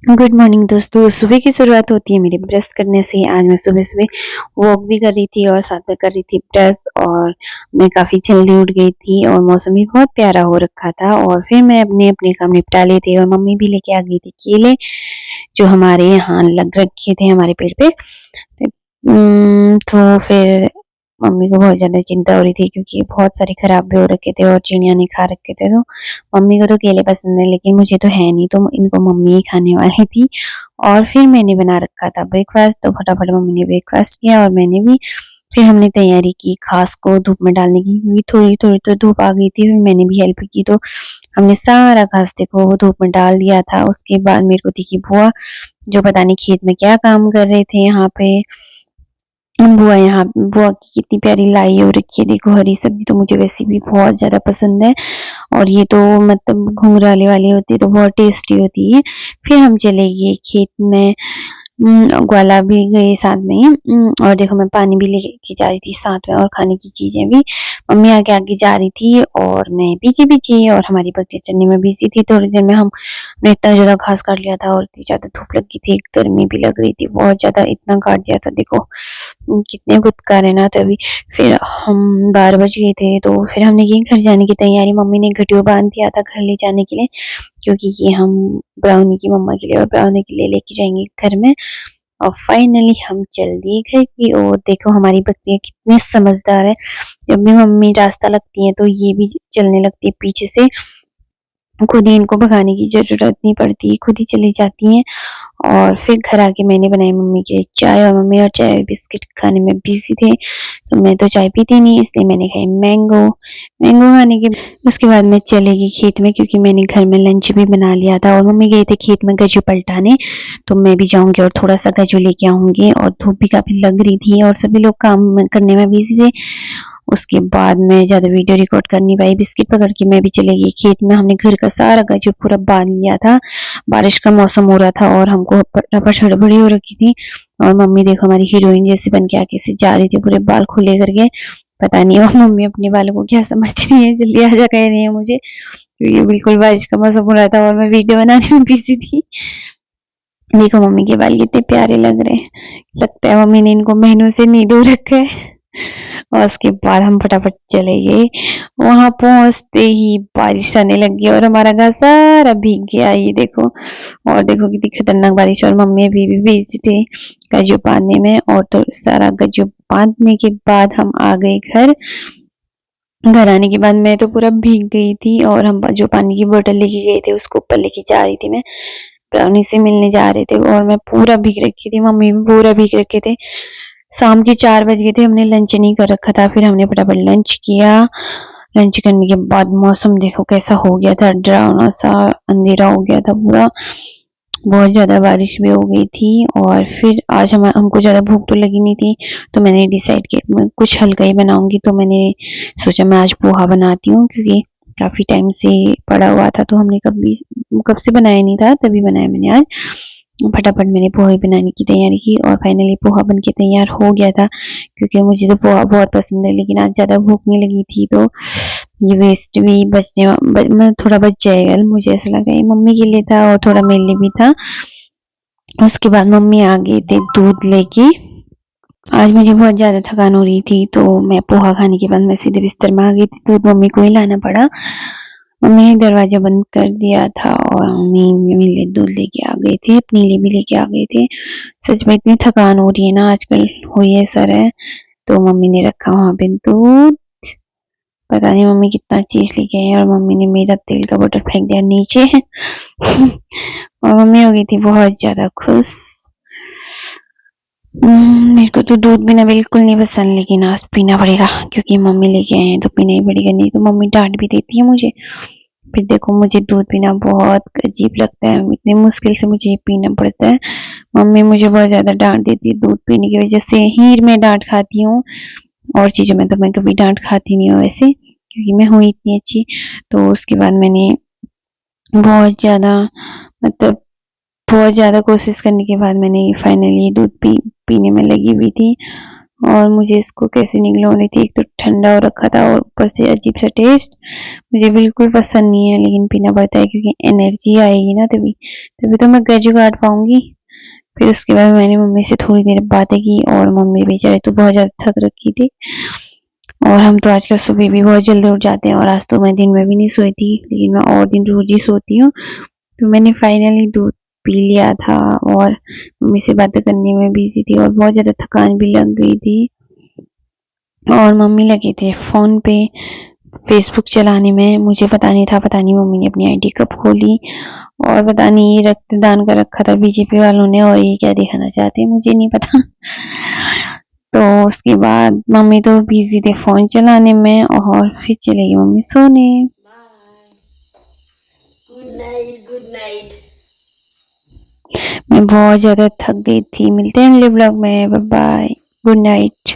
Good morning दोस्तों। सुबह की शुरुआत होती है मेरे ब्रश करने से। आज मैं सुबह-सुबह वॉक भी कर रही थी और साथ में कर रही थी ब्रश और मैं काफ़ी जल्दी उठ गई थी और मौसम भी बहुत प्यारा हो रखा था और फिर मैं अपने काम निपटा लिए थे और मम्मी भी लेके आ गई थी केले, जो हमारे यहाँ लग रखे थे हमारे पेड़ पे। तो फिर मम्मी को बहुत ज़्यादा चिंता हो रही थी क्योंकि बहुत सारे खराब भी हो रखे थे और चिड़िया ने खा रखे थे। तो मम्मी को तो केले पसंद है लेकिन मुझे तो है नहीं, तो इनको मम्मी ही खाने वाली थी। और फिर मैंने बना रखा था ब्रेकफ़ास्ट, तो फटाफट मम्मी ने ब्रेकफ़ास्ट किया और मैंने भी। फिर हमने तैयारी की घास को धूप में डालने की क्योंकि थोड़ी-थोड़ी तो धूप आ गई थी। फिर मैंने भी हेल्प की, तो हमने सारा घास देखो वो धूप में डाल दिया था। उसके बाद मेरे को दिखी बुआ, जो पता नहीं खेत में क्या काम कर रहे थे यहाँ पे। बुआ की कितनी प्यारी लाई हो रखी है, देखो हरी सब्जी तो मुझे वैसे भी बहुत ज़्यादा पसंद है और ये तो मतलब घुंघराले वाली होती है तो बहुत टेस्टी होती है। फिर हम चले गए खेत में, ग्वाला भी गए साथ में और देखो मैं पानी भी लेके जा रही थी साथ में और खाने की चीज़ें भी। मम्मी आगे-आगे जा रही थी और मैं पीछे-पीछे, और हमारी बकरी चरने में बिज़ी थी। थोड़ी देर में हमने इतना ज़्यादा घास काट लिया था और इतनी ज़्यादा धूप लगी थी, गर्मी भी लग रही थी बहुत ज़्यादा, इतना काट दिया था देखो कितने गुदकार है ना। तभी फिर हम 12 बज गए थे, तो फिर हमने की घर जाने की तैयारी। मम्मी ने घटियो बाँध दिया था घर ले जाने के लिए क्योंकि ये हम ब्राउनी की मम्मा के लिए और ब्राउनी के लिए लेके जाएँगे घर में। और फाइनली हम चल दिए घर की ओर। देखो हमारी बकरियाँ कितनी समझदार है, जब भी मम्मी रास्ता लगती हैं तो ये भी चलने लगती है पीछे से। खुद ही इनको भगाने की ज़रूरत नहीं पड़ती, खुद ही चली जाती हैं। और फिर घर आके मैंने बनाई मम्मी के लिए चाय और मम्मी और चाय बिस्किट खाने में बिज़ी थे, तो मैं तो चाय पीती नहीं, इसलिए मैंने खाई मैंगो। मैंगो खाने के उसके बाद मैं चली गई खेत में क्योंकि मैंने घर में लंच भी बना लिया था और मम्मी गए थे खेत में गज्जू पलटाने, तो मैं भी जाऊँगी और थोड़ा-सा गज्जू लेके आऊँगी। और धूप भी काफ़ी लग रही थी और सभी लोग काम करने में बिज़ी थे। उसके बाद मैं ज़्यादा वीडियो रिकॉर्ड कर नहीं पाई, बिस्किट पकड़ के मैं भी चली गई खेत में। हमने घर का सारा गज्जू पूरा बाँध लिया था, बारिश का मौसम हो रहा था और हमको फटाफट हड़बड़ी हो रखी थी। और मम्मी देखो हमारी हीरोइन जैसे बन के आगे से जा रही थी पूरे बाल खुले करके। पता नहीं अब मम्मी अपने बालों को क्या समझ रही है, जल्दी आजा कह रही है मुझे क्योंकि बिल्कुल बारिश का मौसम हो रहा था और मैं वीडियो बनाने में बिजी थी। देखो मम्मी के बाल कितने प्यारे लग रहे हैं, लगता है मम्मी ने इनको महीनों से नहीं धो रखा है। और उसके बाद हम फटाफट चले गए। वहां पहुंचते ही बारिश आने लगी और हमारा घर सारा भीग गया, ये देखो। और देखो कितनी खतरनाक बारिश, और मम्मी अभी भी बिजी थे गज्जू बांधने में। और तो सारा गज्जू बांधने के बाद हम आ गए घर। घर आने के बाद मैं तो पूरा भीग गई थी और हम जो पानी की बोतल लेके गए थे उसको ऊपर लेके जा रही थी मैं, ब्राउनी से मिलने जा रहे थे और मैं पूरा भीग रखी थी, मम्मी भी पूरा भीग रखे थे। शाम के 4 बज गए थे, हमने लंच नहीं कर रखा था। फिर हमने फटाफट लंच किया। लंच करने के बाद मौसम देखो कैसा हो गया था, डरावना सा अंधेरा हो गया था पूरा, बहुत ज़्यादा बारिश भी हो गई थी। और फिर आज हमको ज़्यादा भूख तो लगी नहीं थी, तो मैंने डिसाइड किया मैं कुछ हल्का ही बनाऊंगी। तो मैंने सोचा मैं आज पोहा बनाती हूँ क्योंकि काफ़ी टाइम से पड़ा हुआ था, तो हमने कब से बनाया नहीं था, तभी बनाया मैंने आज। फटाफट मैंने पोहे बनाने की तैयारी की और फाइनली पोहा बन के तैयार हो गया था क्योंकि मुझे तो पोहा बहुत पसंद है। लेकिन आज ज़्यादा भूख नहीं लगी थी, तो ये वेस्ट भी मैं थोड़ा बच जाएगा, मुझे ऐसा लगा ये मम्मी के लिए था और थोड़ा मेरे लिए भी था। उसके बाद मम्मी आ गए थे दूध लेके। आज मुझे बहुत ज़्यादा थकान हो रही थी, तो मैं पोहा खाने के बाद मैं सीधे बिस्तर में आ गई थी, दूध मम्मी को ही लाना पड़ा। मम्मी ने दरवाजा बंद कर दिया था और मम्मी मेरे लिए दूध लेके आ गए थे, अपने लिए भी लेके आ गए थे। सच में इतनी थकान हो रही है ना आजकल, हुई है सर है, तो मम्मी ने रखा वहाँ पे दूध। पता नहीं मम्मी कितना चीज लेके आई और मम्मी ने मेरा तेल का बोतल फेंक दिया नीचे। और मम्मी हो गई थी बहुत ज्यादा खुश। मेरे को तो दूध पीना बिल्कुल नहीं पसंद, लेकिन आज पीना पड़ेगा क्योंकि मम्मी लेके आए हैं तो पीना ही पड़ेगा, नहीं तो मम्मी डांट भी देती है मुझे। फिर देखो मुझे दूध पीना बहुत अजीब लगता है, इतनी मुश्किल से मुझे ये पीना पड़ता है। मम्मी मुझे बहुत ज़्यादा डांट देती है दूध पीने की वजह से, हीर में डांट खाती हूँ, और चीज़ों में तो मैं कभी डांट खाती नहीं हूँ वैसे क्योंकि मैं हूँ इतनी अच्छी। तो उसके बाद मैंने बहुत ज़्यादा मतलब बहुत ज़्यादा कोशिश करने के बाद मैंने फाइनली दूध पीने में लगी हुई थी और मुझे इसको कैसी निकल रही थी, एक तो ठंडा हो रखा था और ऊपर से अजीब सा टेस्ट, मुझे बिल्कुल पसंद नहीं है, लेकिन पीना पड़ता है क्योंकि एनर्जी आएगी ना, तभी तभी तो मैं काजू काट पाऊंगी। फिर उसके बाद मैंने मम्मी से थोड़ी देर बातें की और मम्मी बेचारे तो बहुत ज्यादा थक रखी थी, और हम तो आजकल सुबह भी बहुत जल्दी उठ जाते हैं, और आज तो मैं दिन में भी नहीं सोई थी, लेकिन मैं और दिन रोज ही सोती हूँ। तो मैंने फाइनली दूध पी लिया था और मम्मी से बातें करने में बिजी थी और बहुत ज्यादा थकान भी लग गई थी, और मम्मी लगे थे फोन पे फेसबुक चलाने में। मुझे पता नहीं था, पता नहीं मम्मी ने अपनी आईडी कब खोली, और पता नहीं रक्तदान का रखा था बीजेपी वालों ने, और ये क्या दिखाना चाहते हैं मुझे नहीं पता। तो उसके बाद मम्मी तो बिजी थे फोन चलाने में, और फिर चली गई मम्मी सोने। Good night, good night. मैं बहुत ज्यादा थक गई थी। मिलते हैं अगले ब्लॉग में, बाय बाय, गुड नाइट।